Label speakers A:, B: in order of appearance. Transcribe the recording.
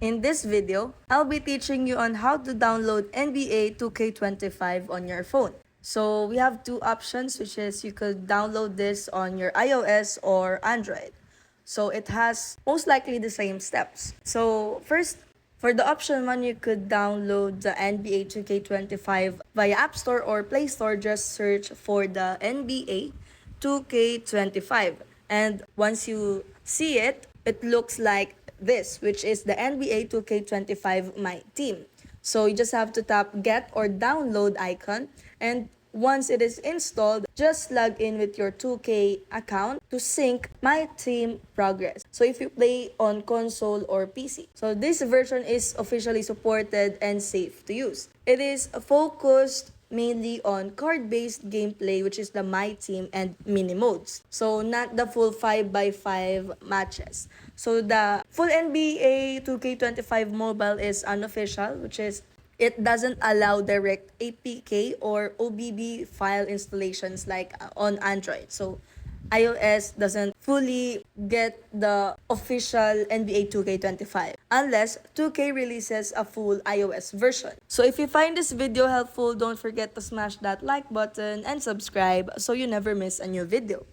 A: In this video, I'll be teaching you on how to download NBA 2K25 on your phone. So we have two options, which is you could download this on your iOS or Android. So it has most likely the same steps. So first, for the option one, you could download the NBA 2K25 via App Store or Play Store. Just search for the NBA 2K25. And once you see it, it looks like this, which is the NBA 2K25 My Team. So you just have to tap get or download icon, and once it is installed, just log in with your 2K account to sync My Team progress. So if you play on console or PC. So this version is officially supported and safe to use. It is focused mainly on card-based gameplay, which is the My Team and mini modes. So not the full 5x5 matches. So the full NBA 2K25 mobile is unofficial, which is it doesn't allow direct APK or OBB file installations like on Android. So iOS doesn't fully get the official NBA 2K25 unless 2K releases a full iOS version. So if you find this video helpful, don't forget to smash that like button and subscribe so you never miss a new video.